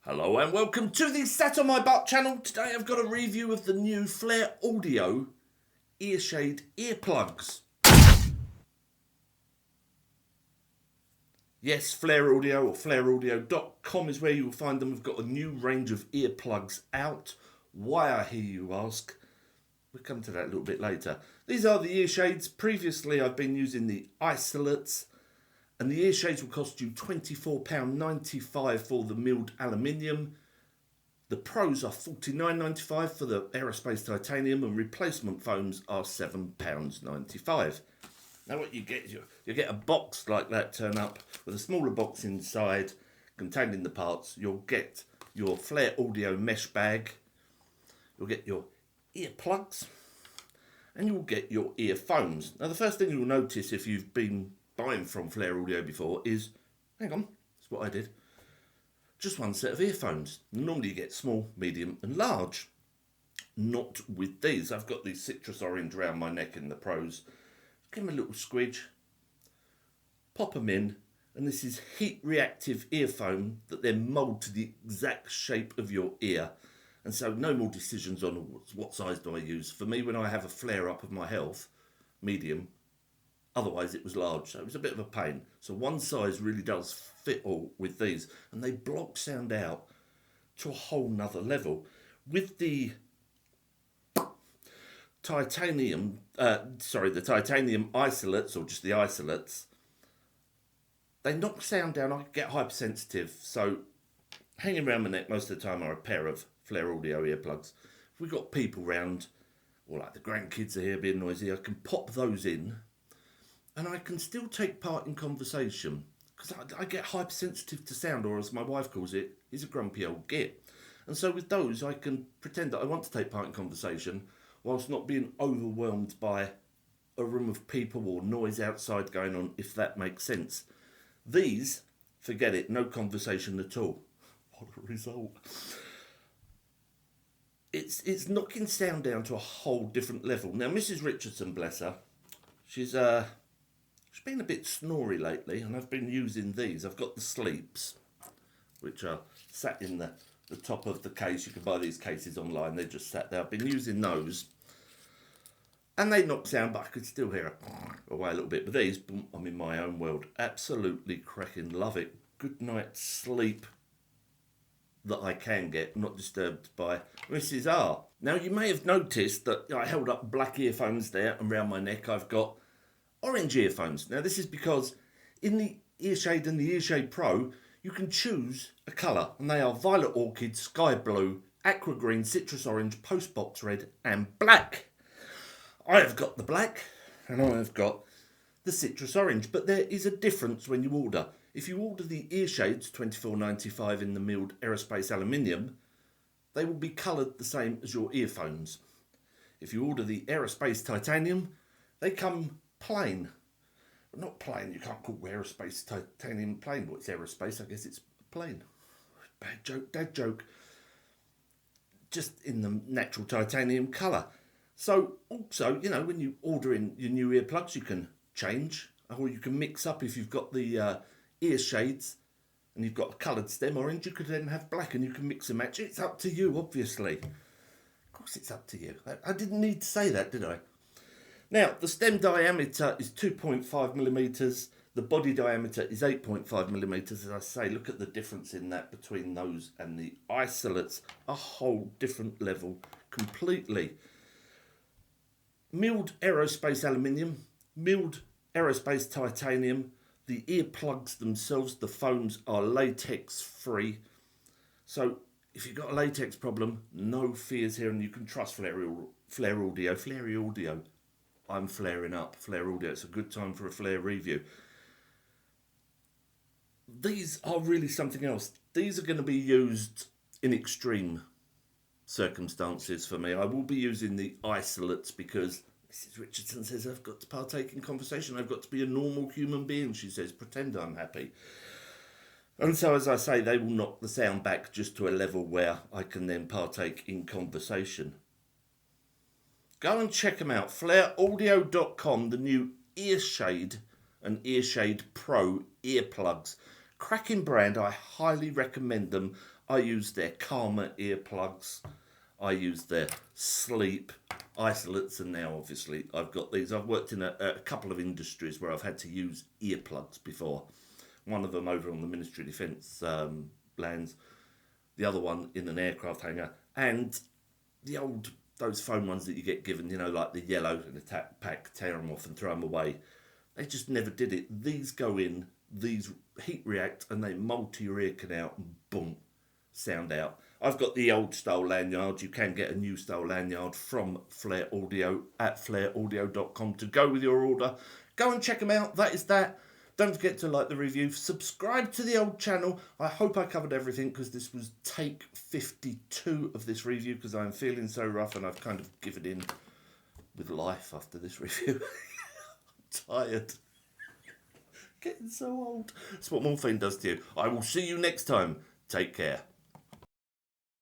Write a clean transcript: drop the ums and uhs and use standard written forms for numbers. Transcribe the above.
Hello and welcome to the Sat on My Butt channel. Today I've got a review of the new Flare Audio Earshade earplugs. Yes, Flare Audio or flareaudio.com is where you will find them. We've got a new range of earplugs out. Why, I hear you ask? We'll come to that a little bit later. These are the earshades. Previously I've been using the isolates. And the earshades will cost you £24.95 for the milled aluminium. The Pros are £49.95 for the Aerospace titanium, and replacement foams are £7.95. Now what you get, you get a box like that turn up with a smaller box inside containing the parts. You'll get your Flare Audio mesh bag. You'll get your earplugs. And you'll get your earphones. Now the first thing you'll notice if you've been buying from Flare Audio before is, hang on, that's what I did, just one set of earphones. Normally you get small, medium and large. Not with these. I've got these citrus orange around my neck in the Pros. Give them a little squidge, pop them in, and this is heat reactive earphone that then mould to the exact shape of your ear. And so no more decisions on what size do I use. For me, when I have a flare up of my health, medium, otherwise it was large, so it was a bit of a pain. So one size really does fit all with these, and they block sound out to a whole nother level. With the titanium, the titanium isolates, or just the isolates, they knock sound down. I get hypersensitive, so hanging around my neck most of the time are a pair of Flare Audio earplugs. If we've got people round, or like the grandkids are here being noisy, I can pop those in, and I can still take part in conversation, because I get hypersensitive to sound, or as my wife calls it, he's a grumpy old git. And so with those, I can pretend that I want to take part in conversation whilst not being overwhelmed by a room of people or noise outside going on, if that makes sense. These, forget it, no conversation at all. What a result. It's knocking sound down to a whole different level. Now, Mrs. Richardson, bless her, she's been a bit snory lately, and I've been using these. I've got the Sleeps, which are sat in the top of the case. You can buy these cases online. They're just sat there. I've been using those, and they knock sound, but I could still hear it away a little bit. But these, boom, I'm in my own world. Absolutely cracking. Love it. Good night's sleep that I can get, not disturbed by Mrs. R. Now, you may have noticed that I held up black earphones there, and round my neck I've got orange earphones. Now, this is because in the Earshade and the Earshade Pro, you can choose a colour, and they are violet orchid, sky blue, aqua green, citrus orange, postbox red and black. I have got the black, and I have got the citrus orange, but there is a difference when you order. If you order the earshades, £24.95 in the milled Aerospace aluminium, they will be coloured the same as your earphones. If you order the Aerospace titanium, they come plain. Not plain, you can't call Aerospace titanium plain. Well, it's Aerospace, I guess it's plain. Bad joke, dad joke. Just in the natural titanium colour. So, also, you know, when you order in your new earplugs, you can change, or you can mix up. If you've got the ear shades and you've got a coloured stem orange, you could then have black, and you can mix and match. It's up to you, obviously. Of course it's up to you. I didn't need to say that, did I? Now, the stem diameter is 2.5 millimetres. The body diameter is 8.5 millimetres. As I say, look at the difference in that between those and the isolates. A whole different level completely. Milled Aerospace aluminium, milled Aerospace titanium. The earplugs themselves, the foams, are latex free. So if you've got a latex problem, no fears here, and you can trust Flare Audio. Flare Audio. I'm flaring up. Flare Audio. It's a good time for a Flare review. These are really something else. These are going to be used in extreme circumstances for me. I will be using the isolates because Mrs. Richardson says I've got to partake in conversation. I've got to be a normal human being, she says. Pretend I'm happy. And so, as I say, they will knock the sound back just to a level where I can then partake in conversation. Go and check them out. FlareAudio.com, the new Earshade and Earshade Pro earplugs. Cracking brand. I highly recommend them. I use their Calmer earplugs. I use their sleep isolates, and now obviously I've got these. I've worked in a couple of industries where I've had to use earplugs before. One of them over on the Ministry of Defence lands, the other one in an aircraft hangar, and those foam ones that you get given, you know, like the yellow in the pack, tear them off and throw them away. They just never did it. These go in, these heat react, and they mold to your ear canal, and boom, sound out. I've got the old style lanyard. You can get a new style lanyard from Flare Audio at flareaudio.com to go with your order. Go and check them out. That is that. Don't forget to like the review. Subscribe to the old channel. I hope I covered everything, because this was take 52 of this review, because I'm feeling so rough and I've kind of given in with life after this review. I'm tired. Getting so old. That's what morphine does to you. I will see you next time. Take care.